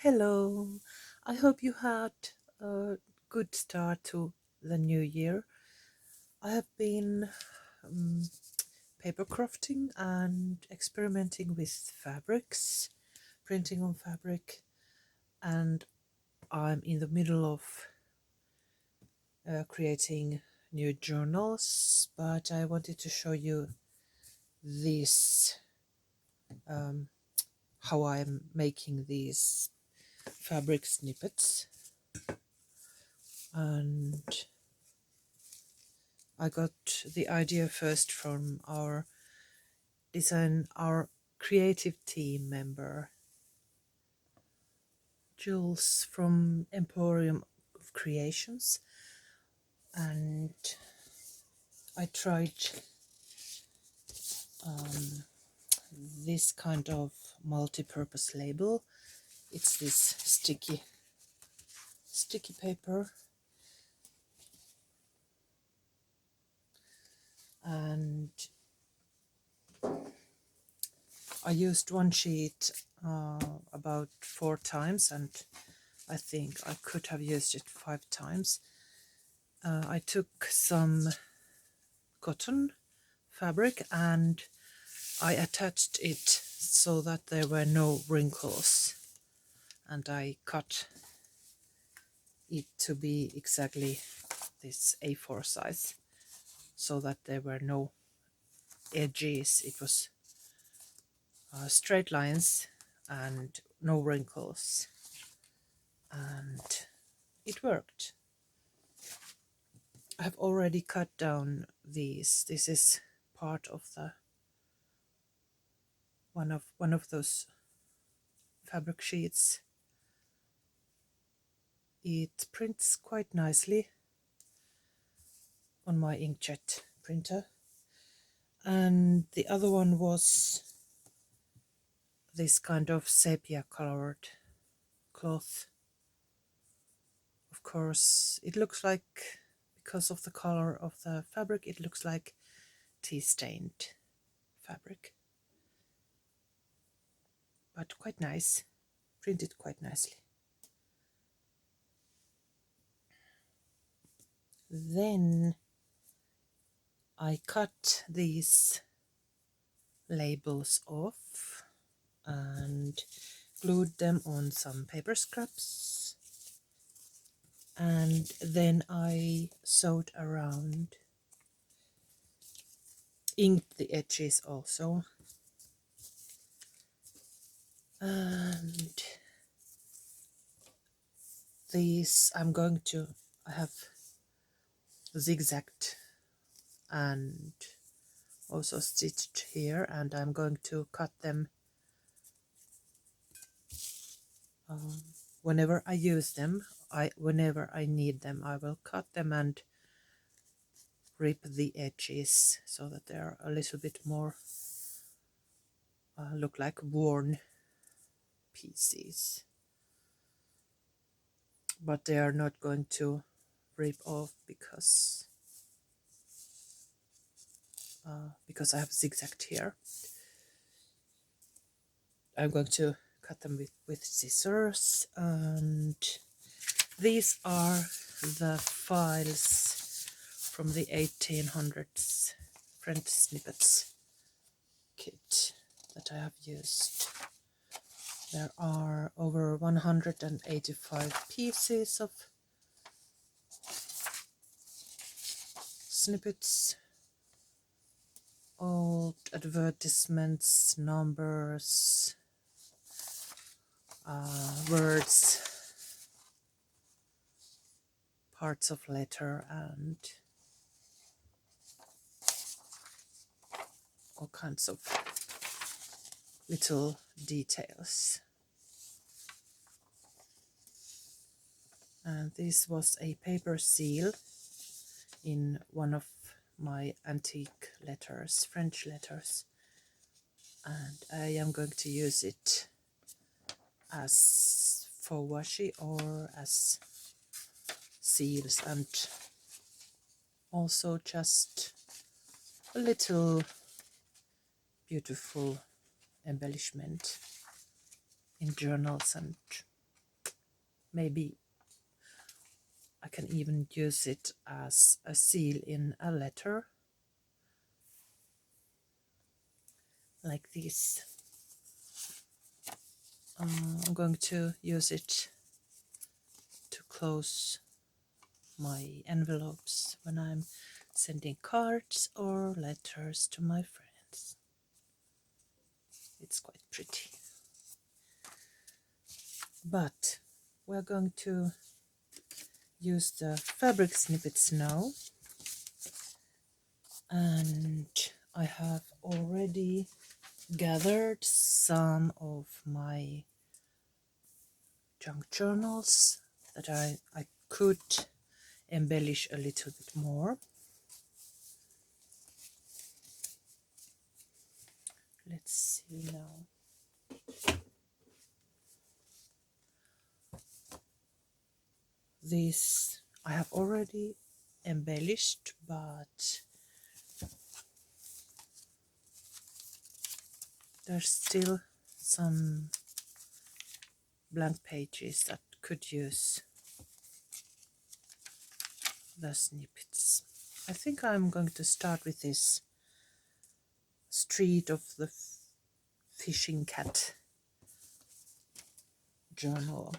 Hello, I hope you had a good start to the new year. I have been paper crafting and experimenting with fabrics, printing on fabric, and I'm in the middle of creating new journals. But I wanted to show you this how I'm making these fabric snippets, and I got the idea first from our creative team member, Jules from Emporium of Creations, and I tried this kind of multi-purpose label. It's this sticky paper, and I used one sheet about 4 times, and I think I could have used it 5 times. I took some cotton fabric and I attached it so that there were no wrinkles, and I cut it to be exactly this A4 size so that there were no edges. It was straight lines and no wrinkles, and it worked. I've already cut down these. This is part of the one of those fabric sheets. It prints quite nicely on my inkjet printer, and the other one was this kind of sepia colored cloth. Of course, it looks like, because of the color of the fabric, it looks like tea-stained fabric, but quite nice, printed quite nicely. Then I cut these labels off and glued them on some paper scraps, and then I sewed around, inked the edges also, and these I have zigzagged and also stitched here, and I'm going to cut them whenever I use them. Whenever I need them, I will cut them and rip the edges so that they're a little bit more look like worn pieces, but they are not going to rip off because I have zigzagged here. I'm going to cut them with scissors, and these are the files from the 1800's French Snippets kit that I have used. There are over 185 pieces of snippets, old advertisements, numbers, words, parts of letter, and all kinds of little details. And this was a paper seal in one of my antique letters, French letters, and I am going to use it as faux washi or as seals, and also just a little beautiful embellishment in journals and maybe I can even use it as a seal in a letter, like this. I'm going to use it to close my envelopes when I'm sending cards or letters to my friends. It's quite pretty. But we're going to use the fabric snippets now, and I have already gathered some of my junk journals that I could embellish a little bit more. Let's see now. This I have already embellished, but there's still some blank pages that could use the snippets. I think I'm going to start with this Street of the Fishing Cat journal.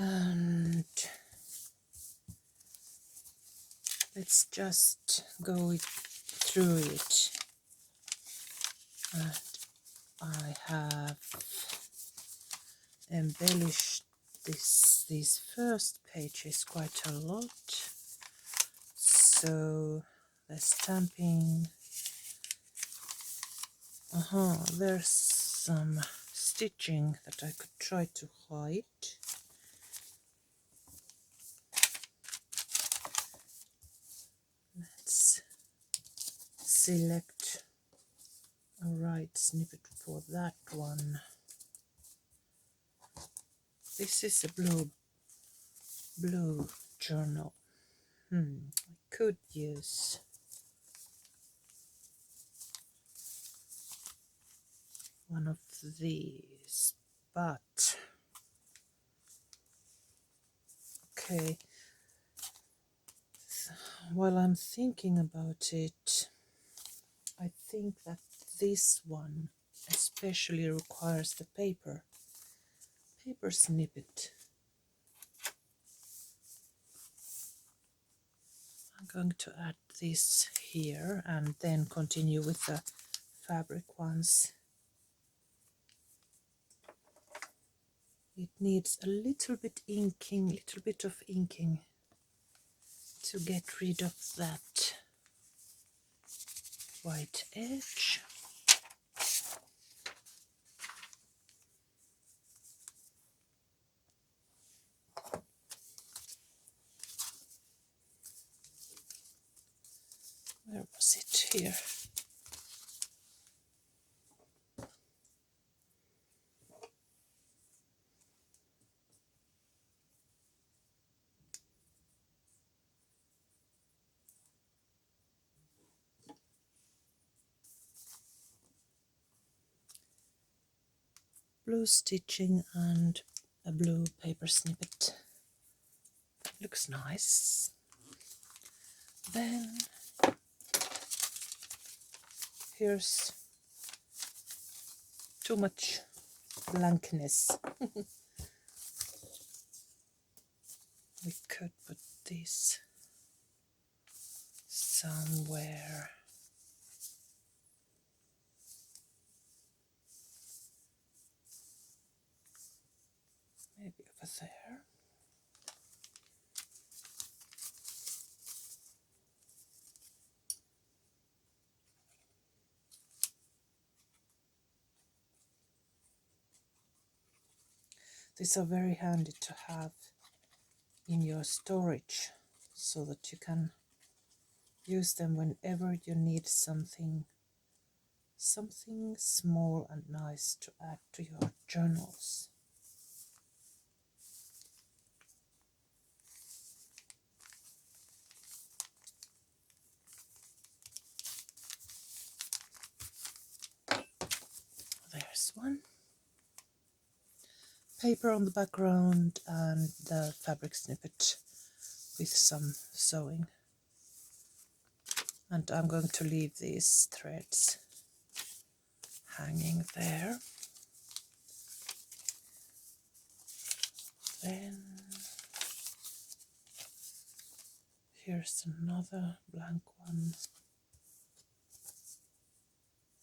And let's just go through it. And I have embellished these first pages quite a lot. So the stamping, there's some stitching that I could try to hide. Let's select a right snippet for that one. This is a blue journal. I could use one of these, but okay. While I'm thinking about it, I think that this one especially requires the paper snippet. I'm going to add this here and then continue with the fabric ones. It needs a little bit of inking to get rid of that white edge. Where was it? Here. Blue stitching and a blue paper snippet. That looks nice. Then here's too much blankness. We could put this somewhere. Maybe over there. These are very handy to have in your storage so that you can use them whenever you need something small and nice to add to your journals. There's one. paper on the background and the fabric snippet with some sewing. And I'm going to leave these threads hanging there. Then here's another blank one.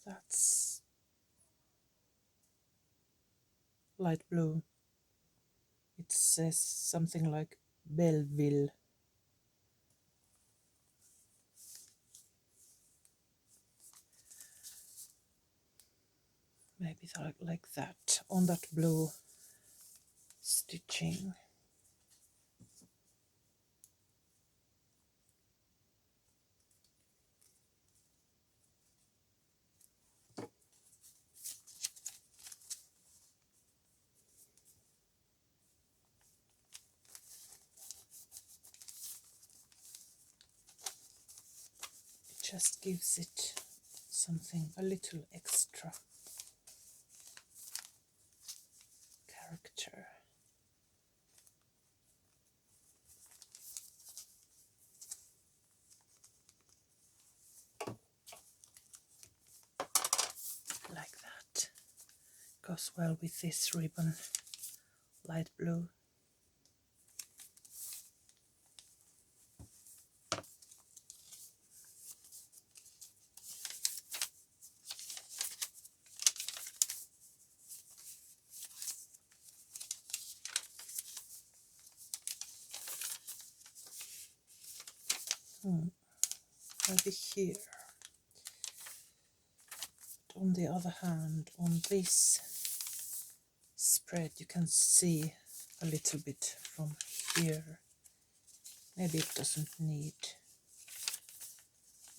That's light blue. It says something like Belleville. Maybe like that on that blue stitching. It just gives it something a little extra character. Like that. Goes well with this ribbon, light blue. Maybe here. But on the other hand, on this spread you can see a little bit from here. Maybe it doesn't need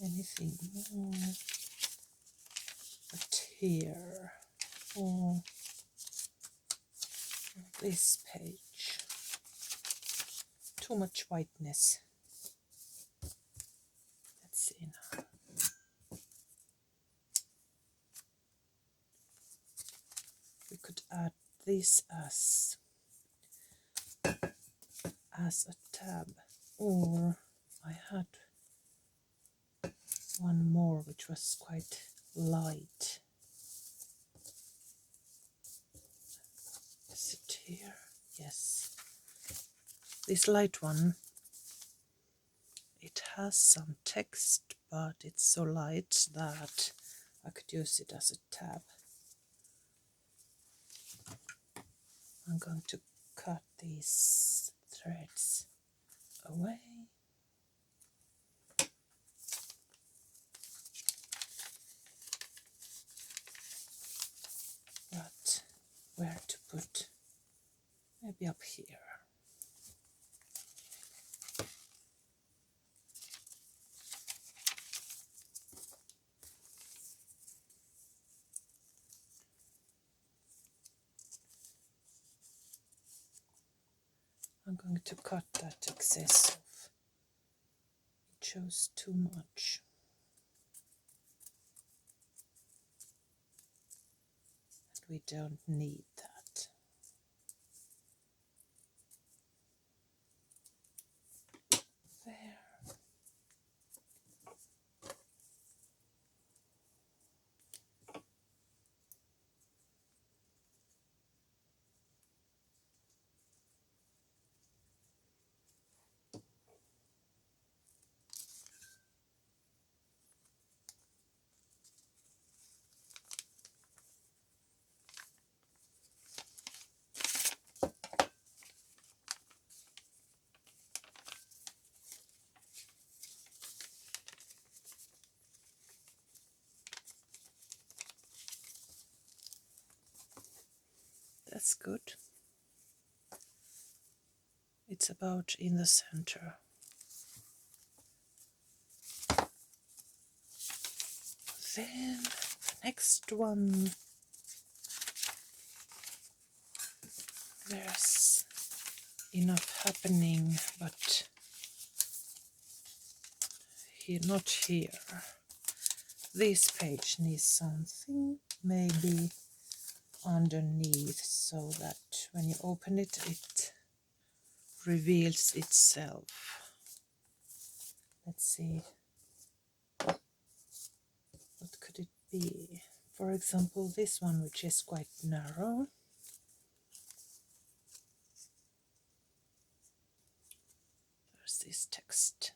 anything more. But here, or this page, too much whiteness. Let's see now. We could add this as a tab, or I had one more which was quite light. Is it here? Yes. This light one, it has some text, but it's so light that I could use it as a tab. I'm going to cut these threads away. But where to put? Maybe up here. I'm going to cut that excess off. It shows too much. And we don't need that. There. That's good. It's about in the center. Then the next one, there's enough happening, but here, not here. This page needs something, maybe underneath so that when you open it, it reveals itself. Let's see, what could it be? For example, this one, which is quite narrow. There's this text.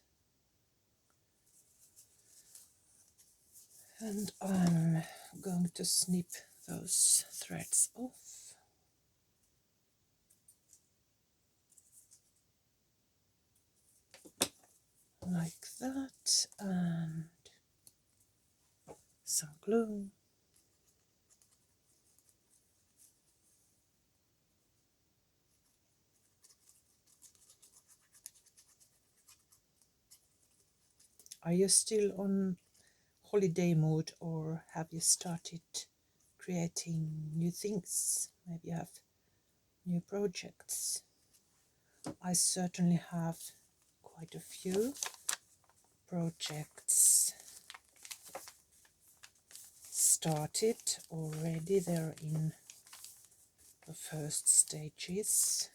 And I'm going to snip those threads off. Like that, and some glue. Are you still on holiday mood, or have you started creating new things? Maybe you have new projects. I certainly have quite a few projects started already. They're in the first stages,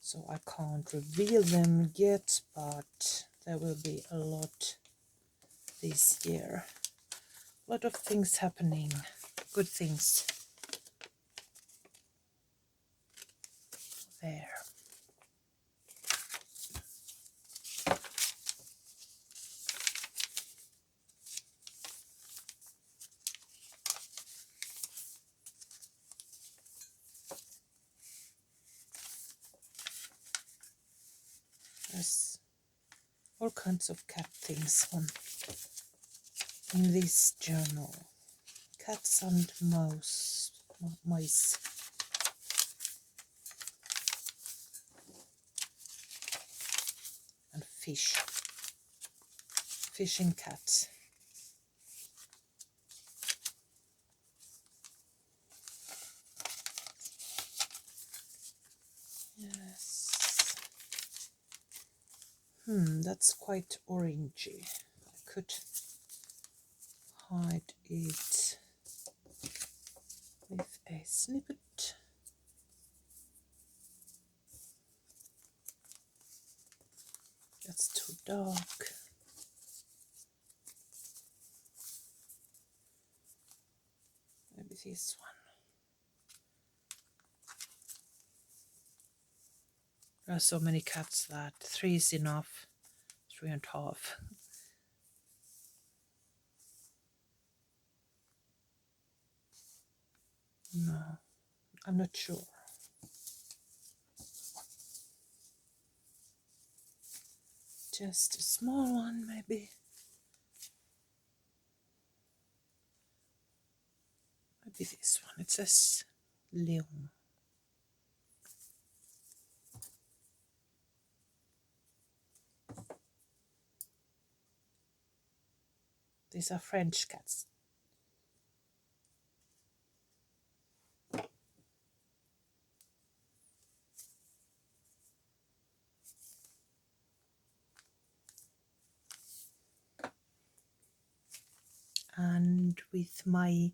so I can't reveal them yet, but there will be a lot this year. A lot of things happening, good things. There. There's all kinds of cat things in this journal. Cats and mice. And fish. Fishing cat. Yes. That's quite orangey. I could hide it with a snippet. That's too dark. Maybe this one. There are so many cats that 3 is enough, 3.5. No, I'm not sure. Just a small one, maybe. Maybe this one. It says Leon. These are French cats. And with my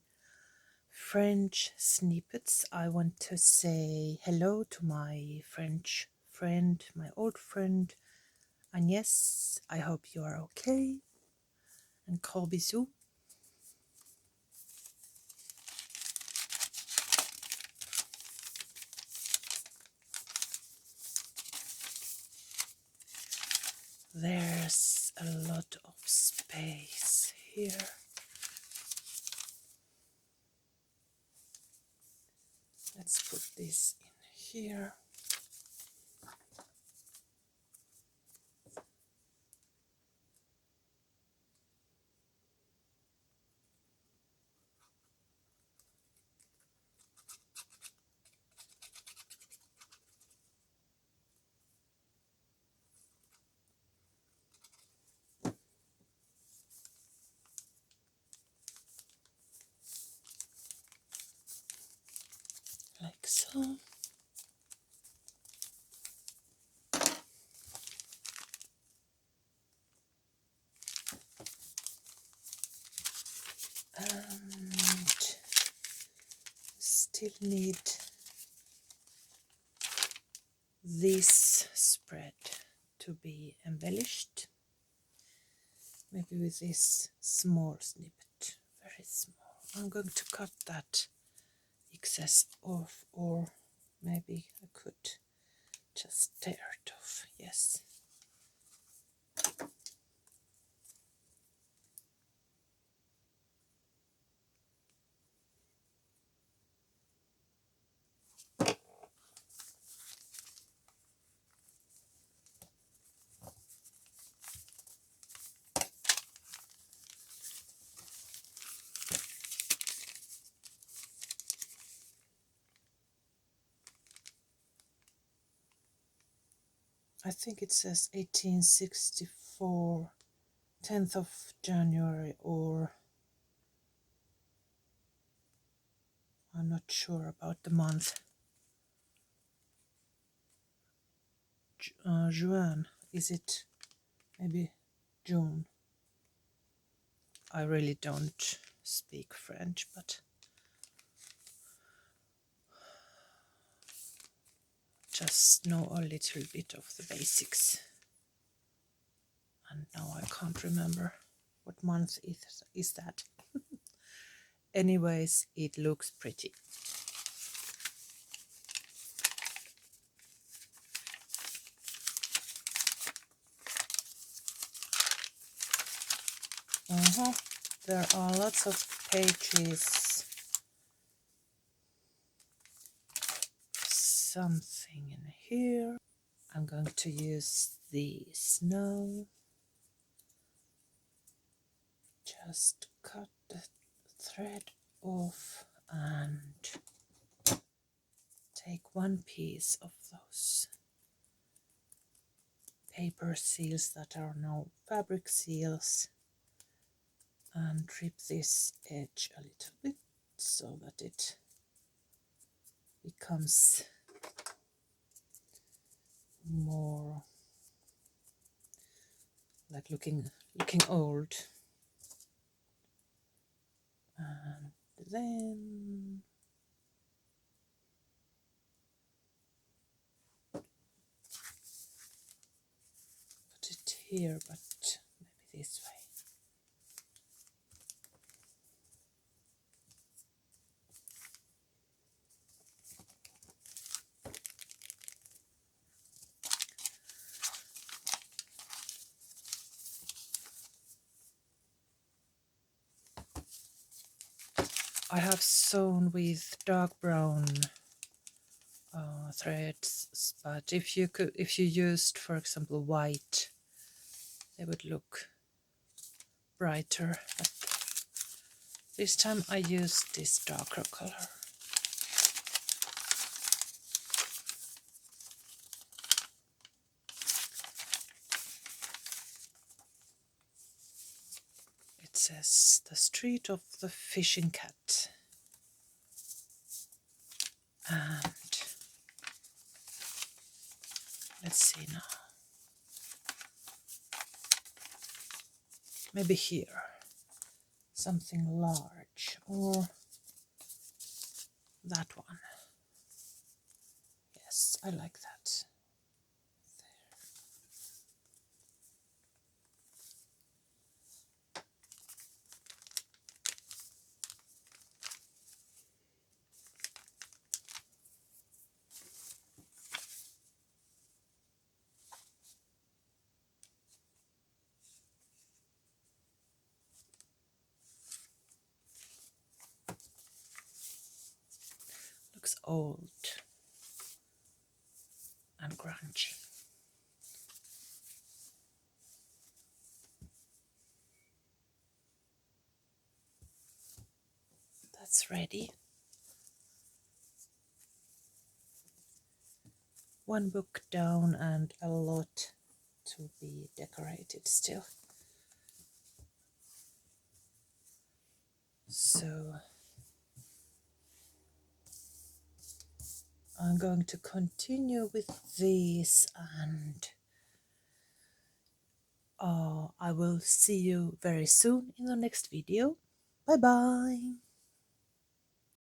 French snippets, I want to say hello to my French friend, my old friend Agnès. I hope you are okay. And gros bisous. There's a lot of space here. Let's put this in here. Like so. And still need this spread to be embellished. Maybe with this small snippet, very small. I'm going to cut that excess off, or maybe I could just tear it off, yes. I think it says 1864, 10th of January, or I'm not sure about the month. Juin, is it maybe June? I really don't speak French, but just know a little bit of the basics. And now I can't remember what month is that. Anyways, it looks pretty. There are lots of pages. Something in here. I'm going to use the snow. Just cut the thread off and take one piece of those paper seals that are now fabric seals and trim this edge a little bit so that it becomes more like looking old. And then put it here, but maybe this way. I have sewn with dark brown threads, but if you used, for example, white, they would look brighter. But this time I used this darker color. It says the street of the fishing cat. And let's see now. Maybe here. Something large, or that one. Yes, I like that. Looks old and grungy. That's ready. One book down and a lot to be decorated still. So I'm going to continue with these, and I will see you very soon in the next video. Bye bye!